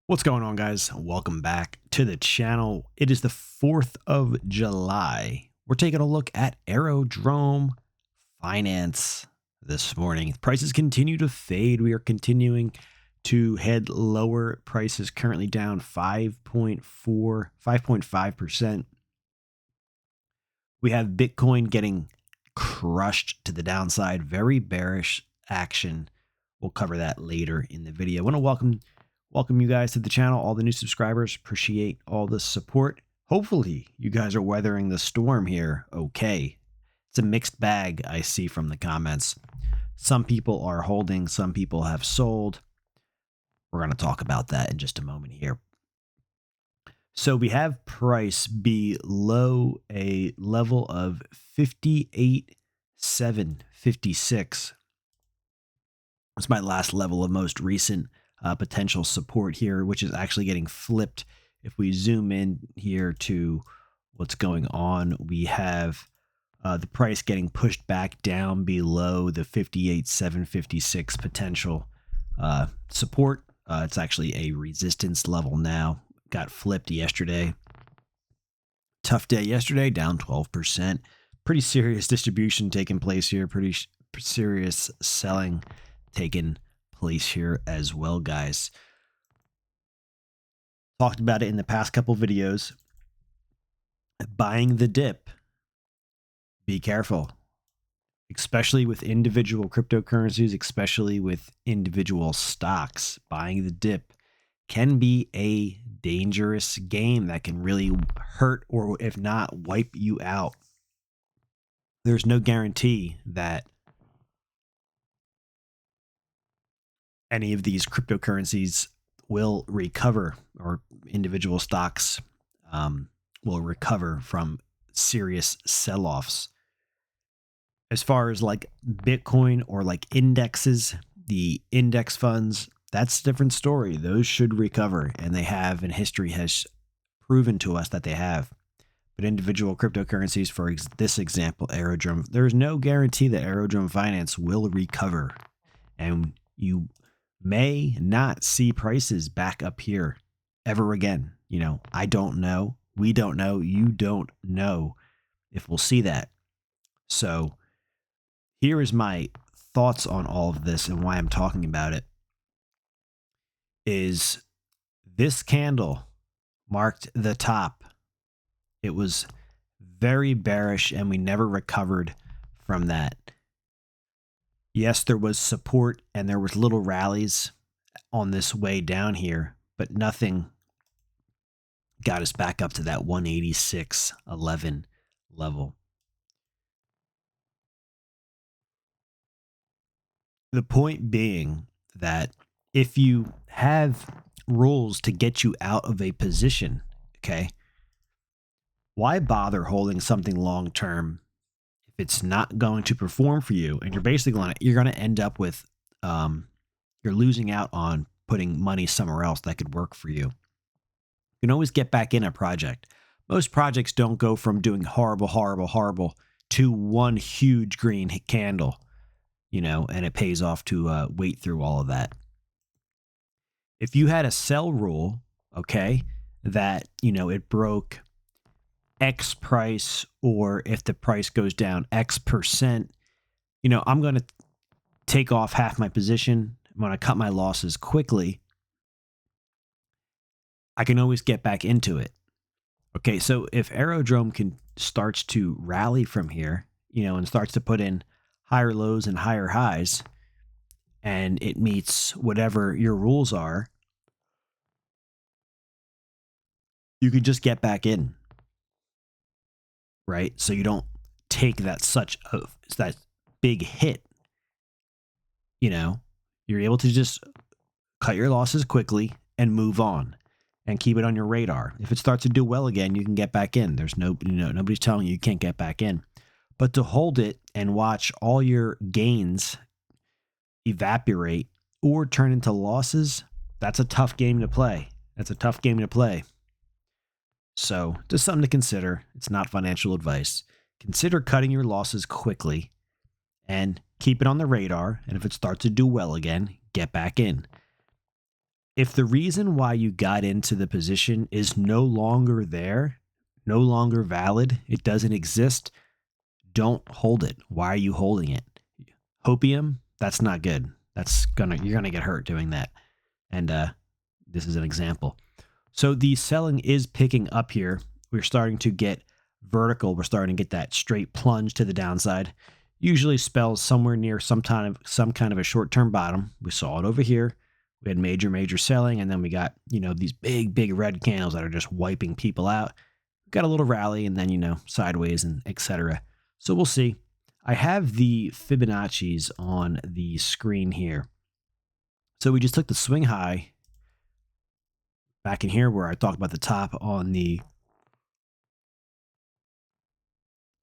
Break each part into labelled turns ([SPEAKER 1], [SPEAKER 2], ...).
[SPEAKER 1] What's going on, guys? Welcome back to the channel. It is the 4th of July. We're taking a look at Aerodrome Finance this morning. Prices continue to fade. We are continuing to head lower. Prices currently down 5.5%. We have Bitcoin getting crushed to the downside. Very bearish action. We'll cover that later in the video. I want to welcome you guys to the channel, all the new subscribers. Appreciate all the support. Hopefully you guys are weathering the storm here okay. It's a mixed bag, I see from the comments. Some people are holding, some people have sold. We're going to talk about that in just a moment here. So we have price below a level of 58,756. It's my last level of most recent potential support here, which is actually getting flipped. If we zoom in here to what's going on, we have the price getting pushed back down below the 58,756 potential support. It's actually a resistance level now. Got flipped yesterday. Tough day yesterday, down 12%. Pretty serious distribution taking place here. Pretty serious selling taking place here as well, guys. Talked about it in the past couple videos. Buying the dip. Be careful. Especially with individual cryptocurrencies, especially with individual stocks. Buying the dip can be a dangerous game that can really hurt, or if not, wipe you out. There's no guarantee that any of these cryptocurrencies will recover, or individual stocks will recover from serious sell-offs. As far as like Bitcoin or like indexes, the index funds, that's a different story. Those should recover, and they have, and history has proven to us that they have. But individual cryptocurrencies, for this example, Aerodrome, there's no guarantee that Aerodrome Finance will recover, and you may not see prices back up here ever again. You know, I don't know. We don't know. You don't know if we'll see that. So here is my thoughts on all of this and why I'm talking about it. Is this candle marked the top. It was very bearish, and we never recovered from that. Yes, there was support and there was little rallies on this way down here, but nothing got us back up to that 186.11 level. The point being that if you have rules to get you out of a position, okay, why bother holding something long term if it's not going to perform for you? And you're basically you're going to end up with you're losing out on putting money somewhere else that could work for you. You can always get back in a project. Most projects don't go from doing horrible to one huge green candle, you know, and it pays off to wait through all of that. If you had a sell rule, okay, that, you know, it broke X price, or if the price goes down X%, you know, I'm going to take off half my position. I'm going to cut my losses quickly. I can always get back into it. Okay, so if Aerodrome starts to rally from here, you know, and starts to put in higher lows and higher highs, and it meets whatever your rules are, you could just get back in. Right? So you don't take that big hit. You know, you're able to just cut your losses quickly and move on and keep it on your radar. If it starts to do well again, you can get back in. There's nobody's telling you can't get back in. But to hold it and watch all your gains evaporate or turn into losses, that's a tough game to play. So just something to consider. It's not financial advice. Consider cutting your losses quickly and keep it on the radar. And if it starts to do well again, get back in. If the reason why you got into the position is no longer there, no longer valid, it doesn't exist, don't hold it. Why are you holding it? Hopium, that's not good. You're gonna get hurt doing that. And this is an example. So the selling is picking up here. We're starting to get vertical. We're starting to get that straight plunge to the downside. Usually spells somewhere near some kind of a short-term bottom. We saw it over here. We had major selling, and then we got, these big red candles that are just wiping people out. We got a little rally, and then, sideways and etc. So we'll see. I have the Fibonacci's on the screen here. So we just took the swing high back in here where I talked about the top on the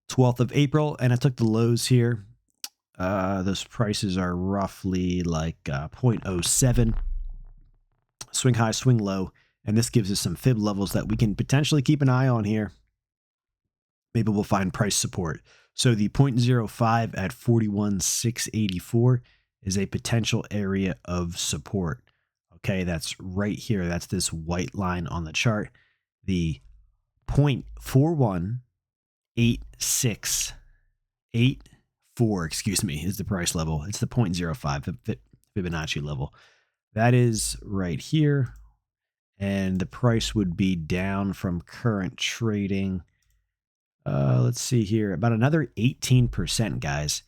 [SPEAKER 1] 12th of April, and I took the lows here. Those prices are roughly like 0.07. Swing high, swing low, and this gives us some fib levels that we can potentially keep an eye on here. Maybe we'll find price support. So the 0.05 at 41,684 is a potential area of support. Okay, that's right here. That's this white line on the chart. The 0.418684, excuse me, is the price level. It's the 0.05 Fibonacci level. That is right here. And the price would be down from current trading. Let's see here. About another 18%, guys.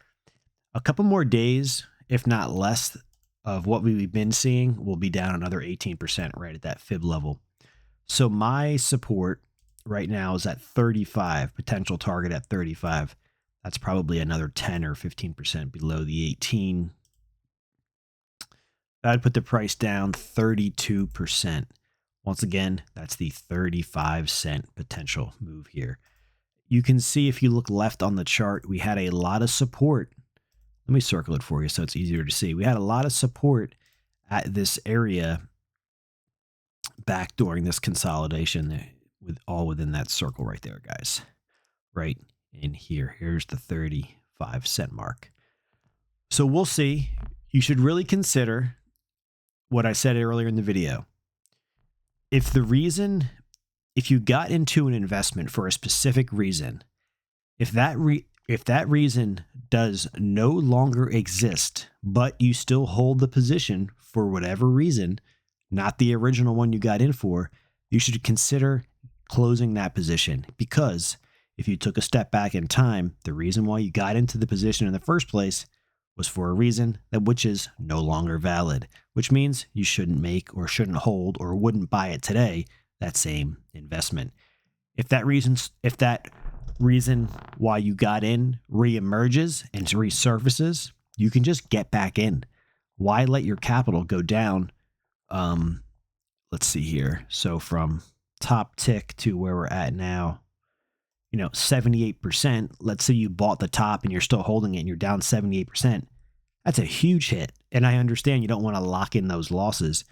[SPEAKER 1] A couple more days, if not less, of what we've been seeing will be down another 18% right at that fib level. So my support right now is at 35, potential target at 35. That's probably another 10 or 15% below the 18. I'd put the price down 32%. Once again, that's the 35-cent potential move here. You can see if you look left on the chart, we had a lot of support. Let me circle it for you so it's easier to see. We had a lot of support at this area back during this consolidation, with all within that circle right there, guys. Right in here. Here's the 35-cent mark. So we'll see. You should really consider what I said earlier in the video. If you got into an investment for a specific reason, if that reason does no longer exist, but you still hold the position for whatever reason, not the original one you got in for, you should consider closing that position. Because if you took a step back in time, the reason why you got into the position in the first place was for a reason which is no longer valid, which means you shouldn't make or shouldn't hold or wouldn't buy it today, that same investment. If that reason why you got in reemerges and resurfaces, you can just get back in. Why let your capital go down? Let's see here. So from top tick to where we're at now, 78%. Let's say you bought the top and you're still holding it and you're down 78%. That's a huge hit. And I understand you don't want to lock in those losses,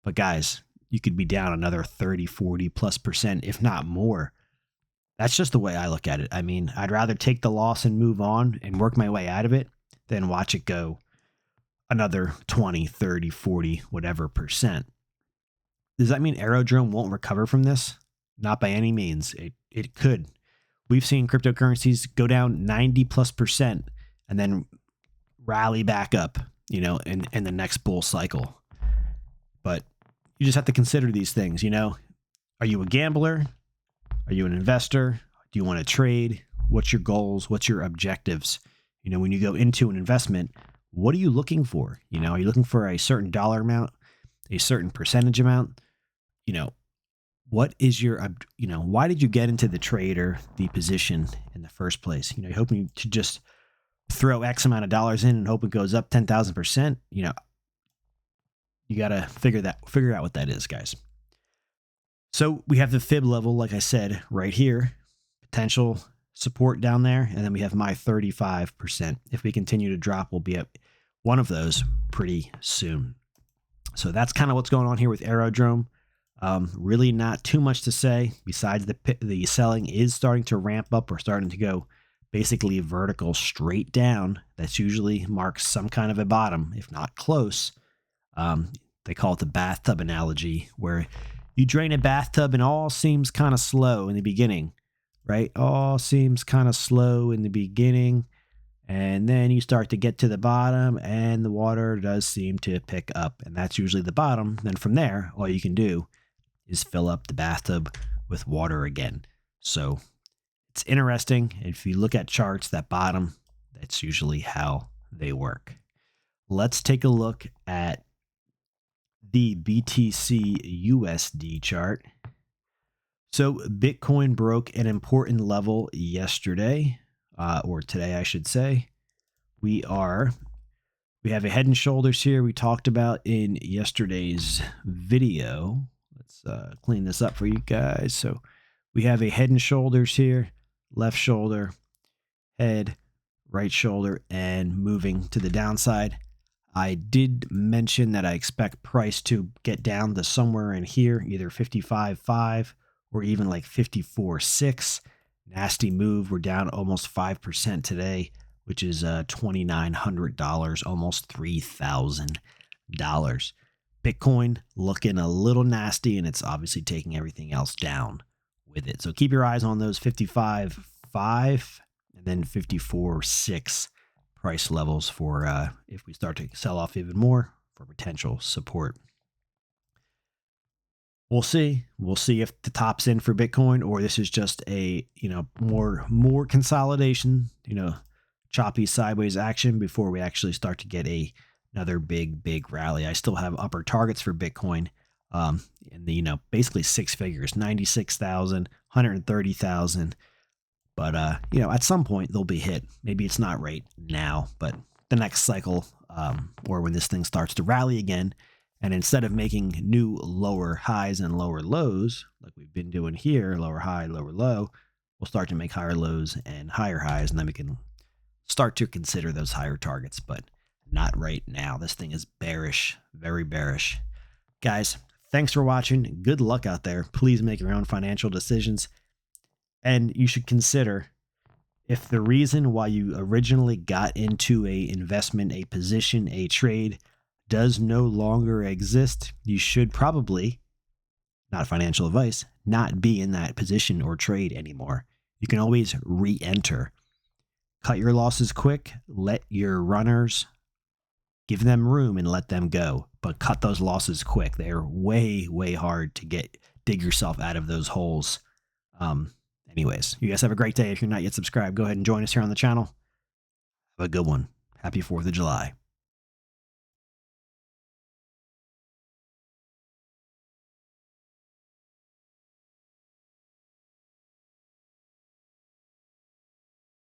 [SPEAKER 1] but guys, you could be down another 30, 40+%, if not more. That's just the way I look at it. I mean, I'd rather take the loss and move on and work my way out of it than watch it go another 20, 30, 40, whatever %. Does that mean Aerodrome won't recover from this? Not by any means. It could. We've seen cryptocurrencies go down 90+% and then rally back up, in the next bull cycle. But you just have to consider these things, Are you a gambler? Are you an investor? Do you want to trade? What's your goals? What's your objectives? When you go into an investment, what are you looking for? Are you looking for a certain dollar amount, a certain percentage amount? What is your, why did you get into the trade or the position in the first place? You're hoping to just throw X amount of dollars in and hope it goes up 10,000%. You got to figure out what that is, guys. So we have the fib level, like I said, right here, potential support down there. And then we have my 35%. If we continue to drop, we'll be at one of those pretty soon. So that's kind of what's going on here with Aerodrome. Really not too much to say besides the selling is starting to ramp up. We're starting to go basically vertical straight down. That's usually marks some kind of a bottom, if not close. They call it the bathtub analogy, where you drain a bathtub and all seems kind of slow in the beginning, right? All seems kind of slow in the beginning. And then you start to get to the bottom and the water does seem to pick up. And that's usually the bottom. Then from there, all you can do is fill up the bathtub with water again. So it's interesting. If you look at charts, that bottom, that's usually how they work. Let's take a look at the BTC USD chart. So Bitcoin broke an important level yesterday, or today, I should say. We have a head and shoulders here we talked about in yesterday's video. Let's clean this up for you guys. So we have a head and shoulders here, left shoulder, head, right shoulder, and moving to the downside. I did mention that I expect price to get down to somewhere in here, either 55.5 or even like 54.6. Nasty move. We're down almost 5% today, which is $2,900, almost $3,000. Bitcoin looking a little nasty, and it's obviously taking everything else down with it. So keep your eyes on those 55.5 and then 54.6 price levels for if we start to sell off even more, for potential support. We'll see. We'll see if the top's in for Bitcoin, or this is just a, more consolidation, choppy sideways action before we actually start to get another big rally. I still have upper targets for Bitcoin in the, basically six figures, 96,000, 130,000. But, at some point they'll be hit. Maybe it's not right now, but the next cycle, or when this thing starts to rally again, and instead of making new lower highs and lower lows, like we've been doing here, lower high, lower low, we'll start to make higher lows and higher highs, and then we can start to consider those higher targets, but not right now. This thing is bearish, very bearish. Guys, thanks for watching. Good luck out there. Please make your own financial decisions. And you should consider, if the reason why you originally got into a investment, a position, a trade does no longer exist, you should probably, not financial advice, not be in that position or trade anymore. You can always re-enter. Cut your losses quick. Let your runners, give them room and let them go. But cut those losses quick. They're way hard to dig yourself out of those holes. Anyways, you guys have a great day. If you're not yet subscribed, go ahead and join us here on the channel. Have a good one. Happy 4th of July.